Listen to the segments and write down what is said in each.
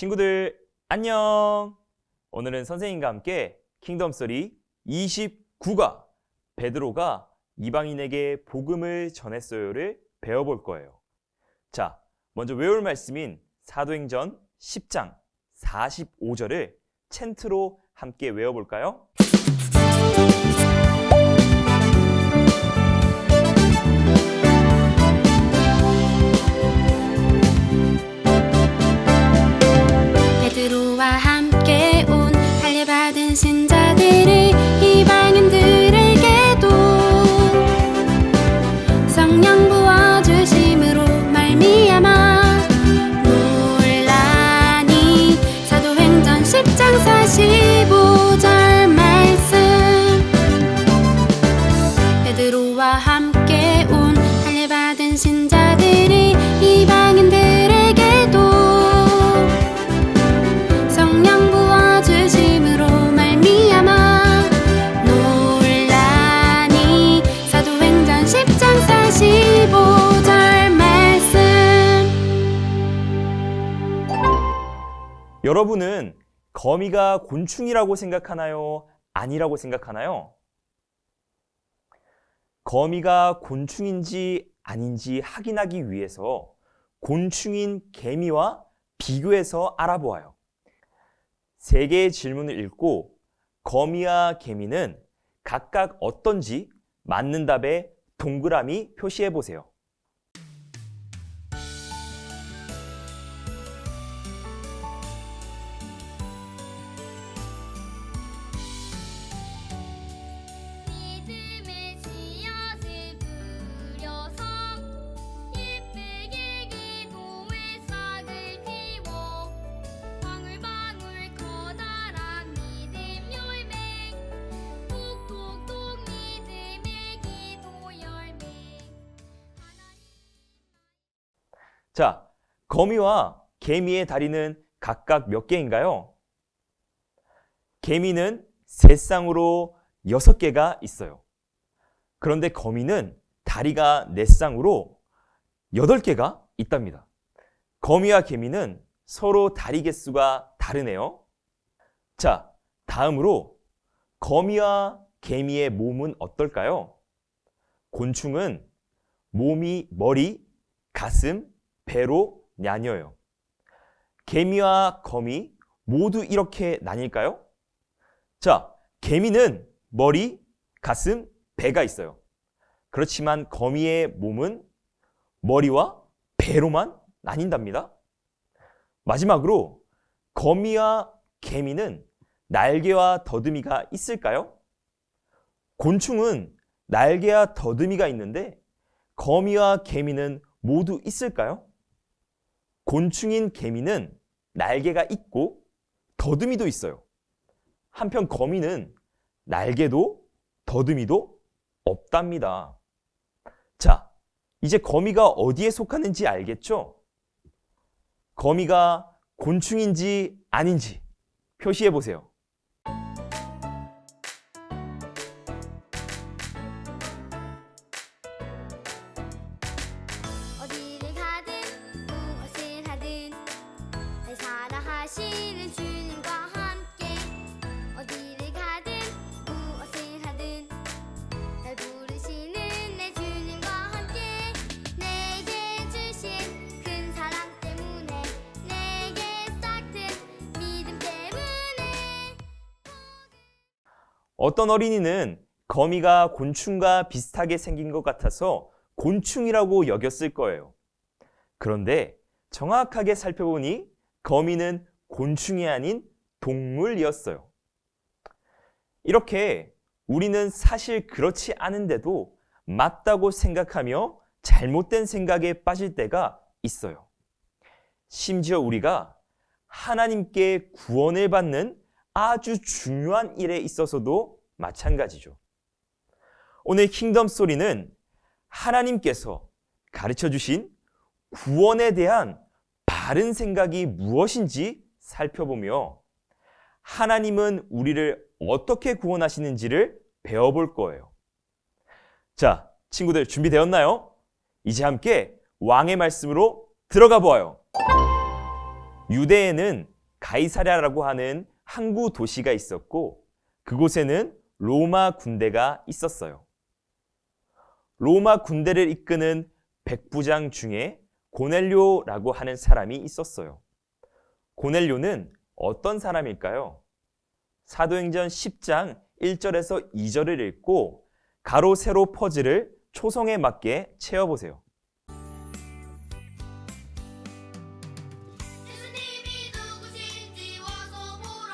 친구들 안녕! 오늘은 선생님과 함께 킹덤스토리 29과 베드로가 이방인에게 복음을 전했어요를 배워볼 거예요. 자, 먼저 외울 말씀인 사도행전 10장 45절을 챈트로 함께 외워볼까요? 베드로와 함께 온 할례받은 신자들이 이방인들에게도 성령 부어주심으로 말미암아 논란이. 사도행전 10장 45절 말씀. 베드로와 함께 온 할례받은 신자들이 이방인들에게도 성령 부어주심으로 말미암아 논란이. 사도행전 10장 45절 말씀. 여러분은 거미가 곤충이라고 생각하나요? 아니라고 생각하나요? 거미가 곤충인지 아닌지 확인하기 위해서 곤충인 개미와 비교해서 알아보아요. 세 개의 질문을 읽고 거미와 개미는 각각 어떤지 맞는 답에 동그라미 표시해 보세요. 믿음의 씨앗을 뿌려서 예쁘게 기도의 싹을 틔워 방울방울 커다란 믿음 열매 톡톡톡 믿음의 기도 열매. 자, 거미와 개미의 다리는 각각 몇 개인가요? 개미는 세 쌍으로 6개가 있어요. 그런데 거미는 다리가 4쌍으로 8개가 있답니다. 거미와 개미는 서로 다리 개수가 다르네요. 자, 다음으로 거미와 개미의 몸은 어떨까요? 곤충은 몸이 머리, 가슴, 배로 나뉘어요. 개미와 거미 모두 이렇게 나뉠까요? 자, 개미는 머리, 가슴, 배가 있어요. 그렇지만 거미의 몸은 머리와 배로만 나뉜답니다. 마지막으로 거미와 개미는 날개와 더듬이가 있을까요? 곤충은 날개와 더듬이가 있는데 거미와 개미는 모두 있을까요? 곤충인 개미는 날개가 있고 더듬이도 있어요. 한편 거미는 날개도 더듬이도 없답니다. 자, 이제 거미가 어디에 속하는지 알겠죠? 거미가 곤충인지 아닌지 표시해 보세요. 어디를 가든 무엇을 하든 날 사랑하시는 주님과 함께. 어디를 가든 무엇을 하든 날 부르시는 내 주님과 함께. 내게 주신 큰 사랑 때문에 내게 싹튼 믿음 때문에. 어떤 어린이는 거미가 곤충과 비슷하게 생긴 것 같아서 곤충이라고 여겼을 거예요. 그런데 정확하게 살펴보니 거미는 곤충이 아닌 동물이었어요. 이렇게 우리는 사실 그렇지 않은데도 맞다고 생각하며 잘못된 생각에 빠질 때가 있어요. 심지어 우리가 하나님께 구원을 받는 아주 중요한 일에 있어서도 마찬가지죠. 오늘 킹덤 스토리는 하나님께서 가르쳐 주신 구원에 대한 바른 생각이 무엇인지 살펴보며 하나님은 우리를 어떻게 구원하시는지를 배워볼 거예요. 자, 친구들 준비되었나요? 이제 함께 왕의 말씀으로 들어가 보아요. 유대에는 가이사랴라고 하는 항구 도시가 있었고 그곳에는 로마 군대가 있었어요. 로마 군대를 이끄는 백부장 중에 고넬료라고 하는 사람이 있었어요. 고넬료는 어떤 사람일까요? 사도행전 10장 1절에서 2절을 읽고 가로 세로 퍼즐을 초성에 맞게 채워보세요. 예수님이 누구신지 와서 보라.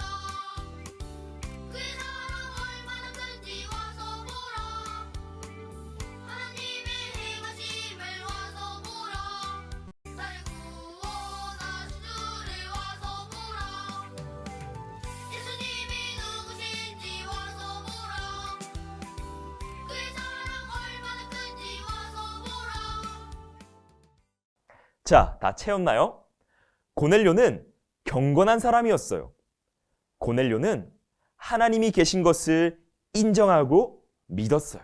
그의 사랑 얼마나 큰지 와서 보라. 하나님의 행하심을 와서 보라. 나를 구원하신 주를 와서 보라. 예수님이 누구신지 와서 보라. 그의 사랑 얼마나 큰지 와서 보라. 자, 다 채웠나요? 고넬료는 경건한 사람이었어요. 고넬료는 하나님이 계신 것을 인정하고 믿었어요.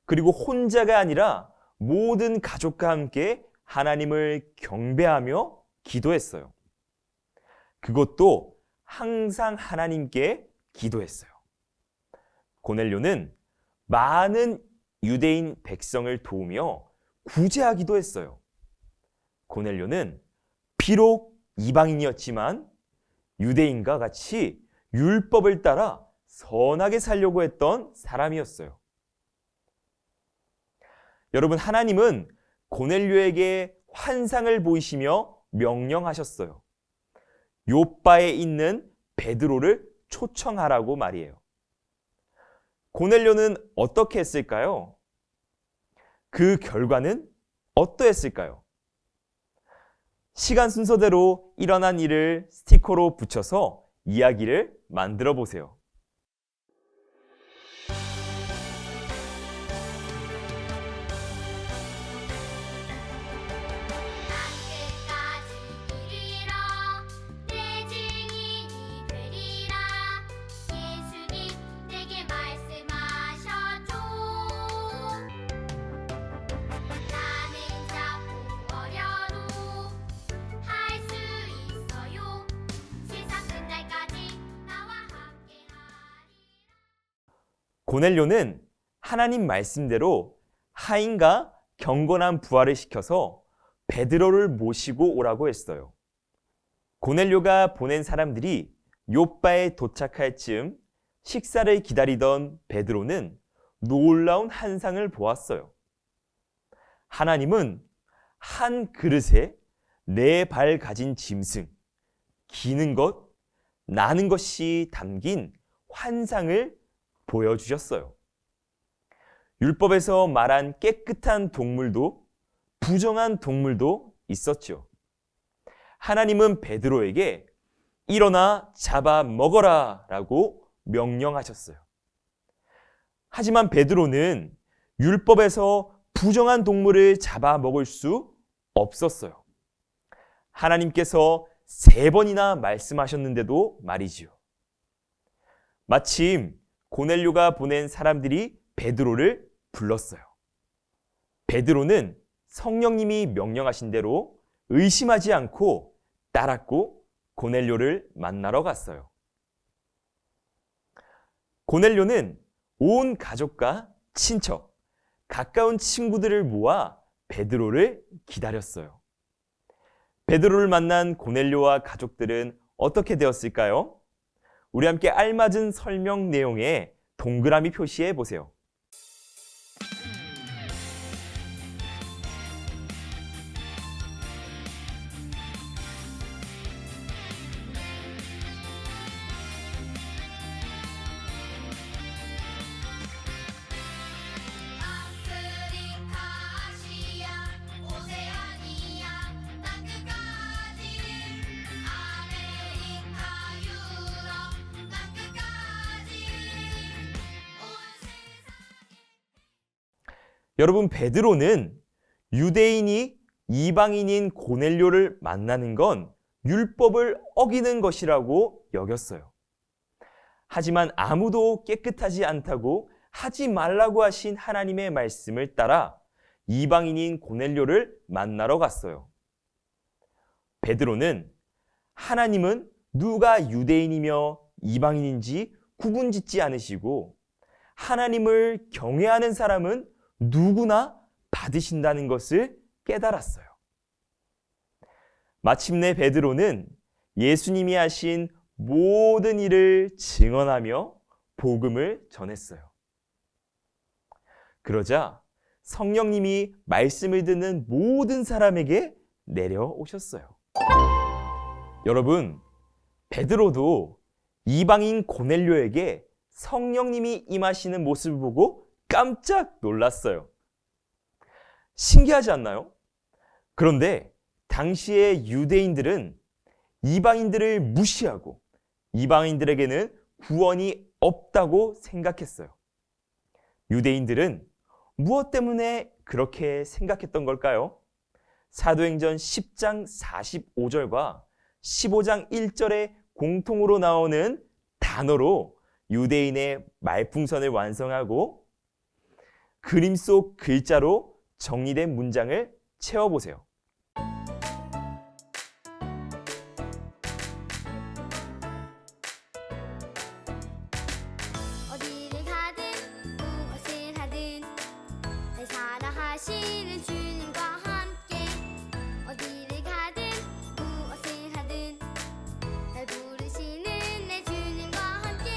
그리고 혼자가 아니라 모든 가족과 함께 하나님을 경배하며 기도했어요. 그것도 항상 하나님께 기도했어요. 고넬료는 많은 유대인 백성을 도우며 구제하기도 했어요. 고넬료는 비록 이방인이었지만 유대인과 같이 율법을 따라 선하게 살려고 했던 사람이었어요. 여러분, 하나님은 고넬료에게 환상을 보이시며 명령하셨어요. 요빠에 있는 베드로를 초청하라고 말이에요. 고넬료는 어떻게 했을까요? 그 결과는 어떠했을까요? 시간 순서대로 일어난 일을 스티커로 붙여서 이야기를 만들어 보세요. 끝까지 이르러 내 증인이 되리라. 예수님 내게 말씀하셨죠. 나는 자꾸 어려도 할 수 있어요. 세상 끝날까지 나와 함께하리라. 고넬료는 하나님 말씀대로 하인과 경건한 부하를 시켜서 베드로를 모시고 오라고 했어요. 고넬료가 보낸 사람들이 요빠에 도착할 즈음 식사를 기다리던 베드로는 놀라운 한상을 보았어요. 하나님은 한 그릇에 4발 가진 짐승, 기는 것, 나는 것이 담긴 환상을 보여주셨어요. 율법에서 말한 깨끗한 동물도 부정한 동물도 있었죠. 하나님은 베드로에게 일어나 잡아 먹어라 라고 명령하셨어요. 하지만 베드로는 율법에서 부정한 동물을 잡아 먹을 수 없었어요. 하나님께서 3번이나 말씀하셨는데도 말이지요. 마침 고넬료가 보낸 사람들이 베드로를 불렀어요. 베드로는 성령님이 명령하신 대로 의심하지 않고 따랐고 고넬료를 만나러 갔어요. 고넬료는 온 가족과 친척, 가까운 친구들을 모아 베드로를 기다렸어요. 베드로를 만난 고넬료와 가족들은 어떻게 되었을까요? 우리 함께 알맞은 설명 내용에 동그라미 표시해 보세요. 아프리카, 아시아, 오세아니아, 땅끝까지. 아메리카, 유럽, 땅끝까지. 온 세상. 여러분, 베드로는 유대인이 이방인인 고넬료를 만나는 건 율법을 어기는 것이라고 여겼어요. 하지만 아무도 깨끗하지 않다고 하지 말라고 하신 하나님의 말씀을 따라 이방인인 고넬료를 만나러 갔어요. 베드로는 하나님은 누가 유대인이며 이방인인지 구분짓지 않으시고 하나님을 경외하는 사람은 누구나 받으신다는 것을 깨달았어요. 마침내 베드로는 예수님이 하신 모든 일을 증언하며 복음을 전했어요. 그러자 성령님이 말씀을 듣는 모든 사람에게 내려오셨어요. 여러분, 베드로도 이방인 고넬료에게 성령님이 임하시는 모습을 보고 깜짝 놀랐어요. 신기하지 않나요? 그런데 당시의 유대인들은 이방인들을 무시하고 이방인들에게는 구원이 없다고 생각했어요. 유대인들은 무엇 때문에 그렇게 생각했던 걸까요? 사도행전 10장 45절과 15장 1절에 공통으로 나오는 단어로 유대인의 말풍선을 완성하고 그림 속 글자로 정리된 문장을 채워보세요. 어디를 가든 무엇을 하든 날 사랑하시는 주님과 함께 어디를 가든 무엇을 하든 날 부르시는 내 주님과 함께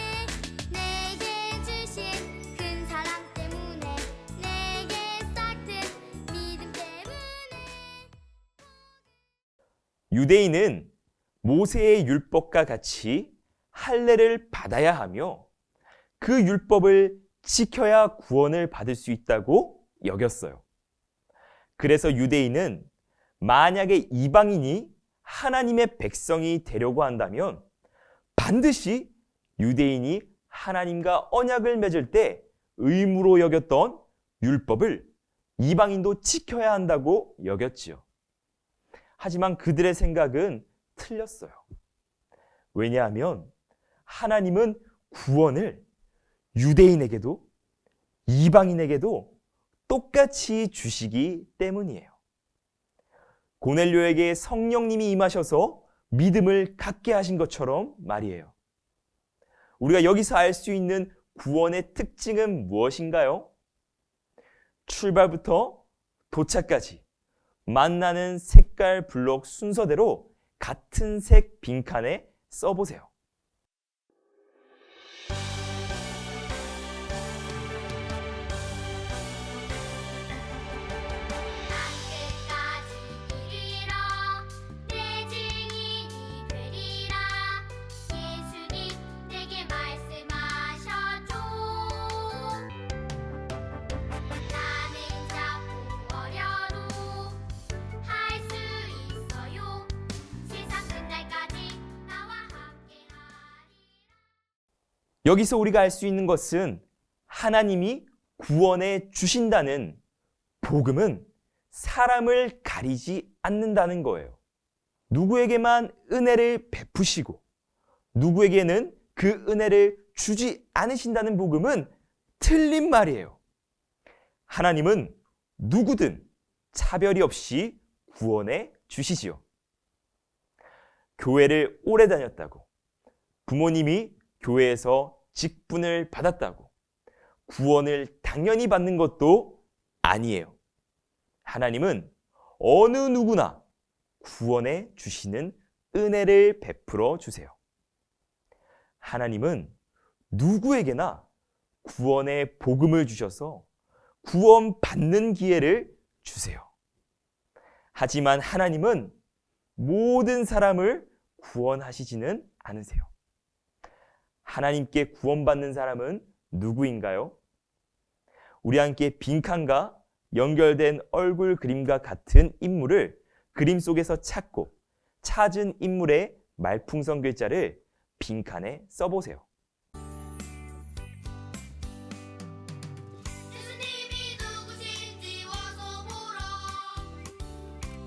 내게 주신 큰 사랑 때문에 내게 싹튼 믿음 때문에 유대인은 모세의 율법과 같이 할례를 받아야 하며 그 율법을 지켜야 구원을 받을 수 있다고 여겼어요. 그래서 유대인은 만약에 이방인이 하나님의 백성이 되려고 한다면 반드시 유대인이 하나님과 언약을 맺을 때 의무로 여겼던 율법을 이방인도 지켜야 한다고 여겼지요. 하지만 그들의 생각은 틀렸어요. 왜냐하면 하나님은 구원을 유대인에게도 이방인에게도 똑같이 주시기 때문이에요. 고넬료에게 성령님이 임하셔서 믿음을 갖게 하신 것처럼 말이에요. 우리가 여기서 알 수 있는 구원의 특징은 무엇인가요? 출발부터 도착까지 만나는 색깔 블록 순서대로 같은 색 빈칸에 써보세요. 끝까지 이르러 내 증인이 되리라 예수님 내게 말씀하셨죠 나는 작고 어려도 할 수 있어요 세상 끝날까지 나와 함께하리라 여기서 우리가 알 수 있는 것은 하나님이 구원해 주신다는 복음은 사람을 가리지 않는다는 거예요. 누구에게만 은혜를 베푸시고 누구에게는 그 은혜를 주지 않으신다는 복음은 틀린 말이에요. 하나님은 누구든 차별이 없이 구원해 주시지요. 교회를 오래 다녔다고, 부모님이 교회에서 직분을 받았다고 구원을 당연히 받는 것도 아니에요. 하나님은 어느 누구나 구원해 주시는 은혜를 베풀어 주세요. 하나님은 누구에게나 구원의 복음을 주셔서 구원받는 기회를 주세요. 하지만 하나님은 모든 사람을 구원하시지는 않으세요. 하나님께 구원받는 사람은 누구인가요? 우리 함께 빈칸과 연결된 얼굴 그림과 같은 인물을 그림 속에서 찾고 찾은 인물의 말풍선 글자를 빈칸에 써보세요. 예수님이 누구신지 와서 보라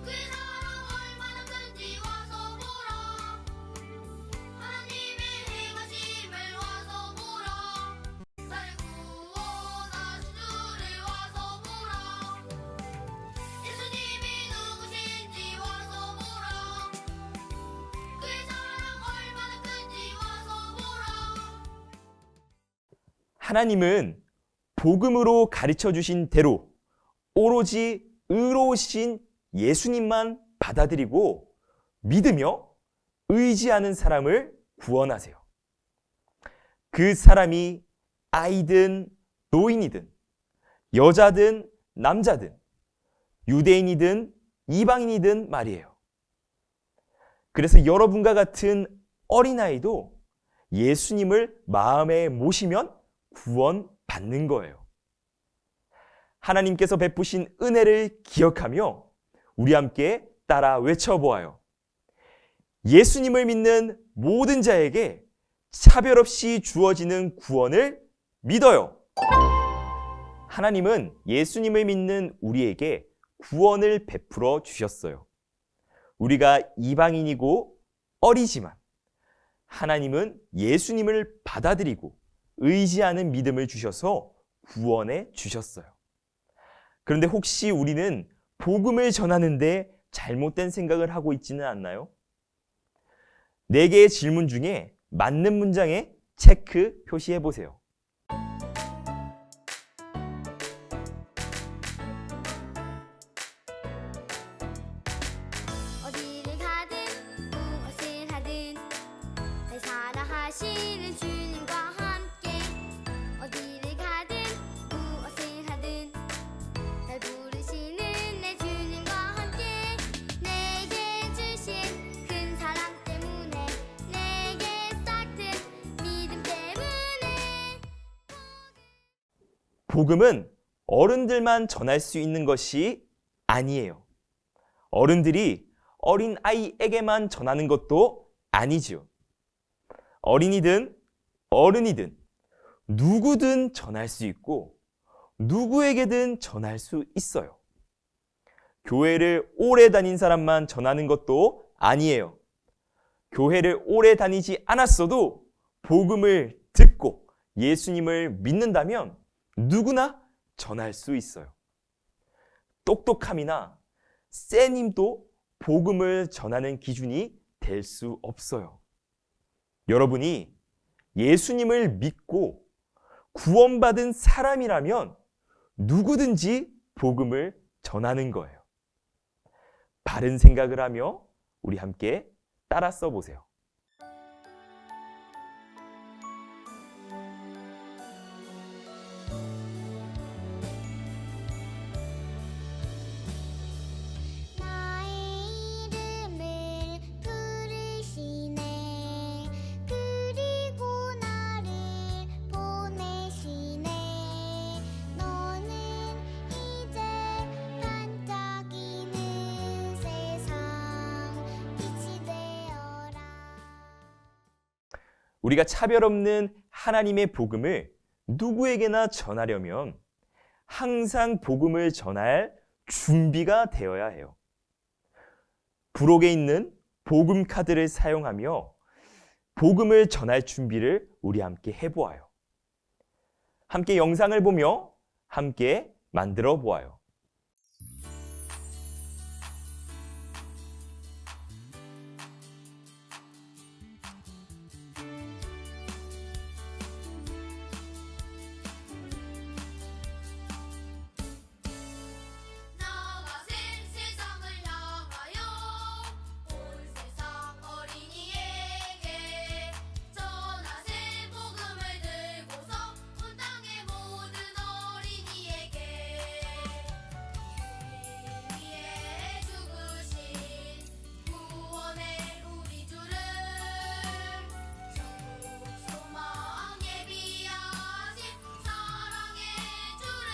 그의 사랑 얼마나 큰지 와서 보라 하나님의 행하심을 와서 보라 나를 구원하신 주를 와서 보라 예수님이 누구신지 와서 보라 그의 하나님은 복음으로 가르쳐 주신 대로 오로지 의로우신 예수님만 받아들이고 믿으며 의지하는 사람을 구원하세요. 그 사람이 아이든 노인이든 여자든 남자든 유대인이든 이방인이든 말이에요. 그래서 여러분과 같은 어린아이도 예수님을 마음에 모시면 구원받는 거예요. 하나님께서 베푸신 은혜를 기억하며 우리 함께 따라 외쳐보아요. 예수님을 믿는 모든 자에게 차별 없이 주어지는 구원을 믿어요. 하나님은 예수님을 믿는 우리에게 구원을 베풀어 주셨어요. 우리가 이방인이고 어리지만 하나님은 예수님을 받아들이고 의지하는 믿음을 주셔서 구원해 주셨어요. 그런데 혹시 우리는 복음을 전하는데 잘못된 생각을 하고 있지는 않나요? 4개의 질문 중에 맞는 문장에 체크 표시해 보세요. 어디를 가든 무엇을 하든 날 사랑하시는 주님과 함께 어디를 가든 무엇을 하든 날 부르시는 내 주님과 함께 내게 주신 큰 사랑 때문에 내게 싹 튼 믿음 때문에 복음은 어른들만 전할 수 있는 것이 아니에요. 어른들이 어린 아이에게만 전하는 것도 아니지요. 어린이든 어른이든 누구든 전할 수 있고 누구에게든 전할 수 있어요. 교회를 오래 다닌 사람만 전하는 것도 아니에요. 교회를 오래 다니지 않았어도 복음을 듣고 예수님을 믿는다면 누구나 전할 수 있어요. 똑똑함이나 센 힘도 복음을 전하는 기준이 될 수 없어요. 여러분이 예수님을 믿고 구원받은 사람이라면 누구든지 복음을 전하는 거예요. 바른 생각을 하며 우리 함께 따라 써보세요. 나의 이름을 부르시네 그리고 나를 보내시네 너는 이제 반짝이는 세상 빛이 되어라. 우리가 차별 없는 하나님의 복음을 누구에게나 전하려면 항상 복음을 전할 준비가 되어야 해요. 부록에 있는 복음 카드를 사용하며 복음을 전할 준비를 우리 함께 해보아요. 함께 영상을 보며 함께 만들어 보아요. 나와 세상을 향하여 온 세상 어린이에게 전하세 복음을 들고서 온 땅의 모든 어린이에게 위에 죽으신 구원의 우리 주를 천국 소망 예비하신 사랑의 주를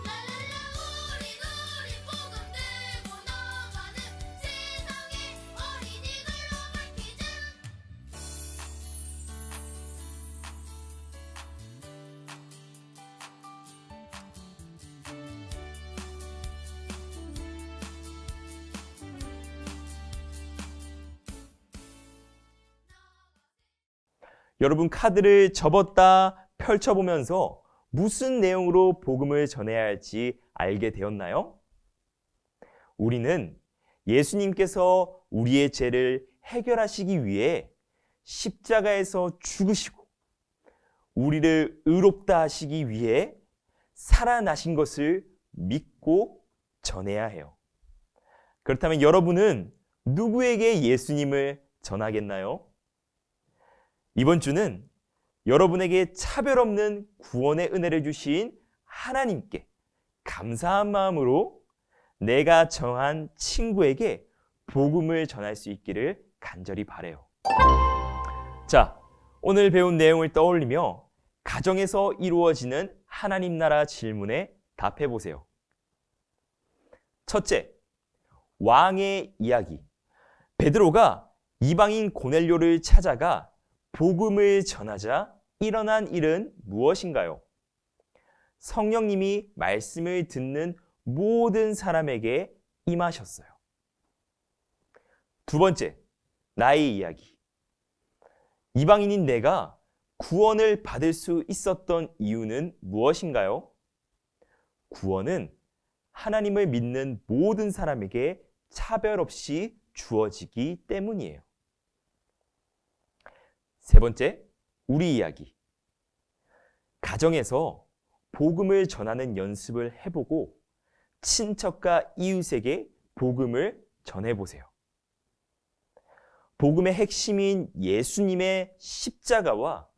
랄랄라 우리 복음 들고 나가는 세상의 어린이들로 밝히자. 여러분 카드를 접었다 펼쳐보면서 무슨 내용으로 복음을 전해야 할지 알게 되었나요? 우리는 예수님께서 우리의 죄를 해결하시기 위해 십자가에서 죽으시고 우리를 의롭다 하시기 위해 살아나신 것을 믿고 전해야 해요. 그렇다면 여러분은 누구에게 예수님을 전하겠나요? 이번 주는 여러분에게 차별 없는 구원의 은혜를 주신 하나님께 감사한 마음으로 내가 정한 친구에게 복음을 전할 수 있기를 간절히 바라요. 자, 오늘 배운 내용을 떠올리며 가정에서 이루어지는 하나님 나라 질문에 답해 보세요. 첫째, 왕의 이야기. 베드로가 이방인 고넬료를 찾아가 복음을 전하자 일어난 일은 무엇인가요? 성령님이 말씀을 듣는 모든 사람에게 임하셨어요. 두 번째, 나의 이야기. 이방인인 내가 구원을 받을 수 있었던 이유는 무엇인가요? 구원은 하나님을 믿는 모든 사람에게 차별 없이 주어지기 때문이에요. 세 번째, 우리 이야기. 가정에서 복음을 전하는 연습을 해보고 친척과 이웃에게 복음을 전해보세요. 복음의 핵심인 예수님의 십자가와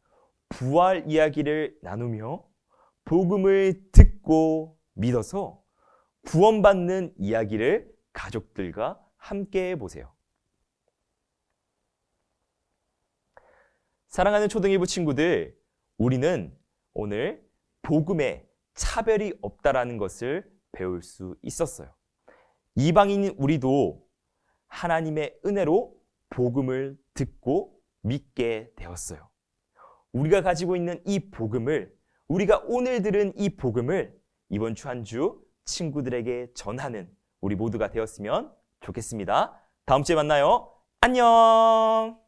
부활 이야기를 나누며 복음을 듣고 믿어서 구원받는 이야기를 가족들과 함께 해보세요. 사랑하는 초등일부 친구들, 우리는 오늘 복음에 차별이 없다라는 것을 배울 수 있었어요. 이방인인 우리도 하나님의 은혜로 복음을 듣고 믿게 되었어요. 우리가 가지고 있는 이 복음을, 우리가 오늘 들은 이 복음을 이번 주 한 주 친구들에게 전하는 우리 모두가 되었으면 좋겠습니다. 다음 주에 만나요. 안녕!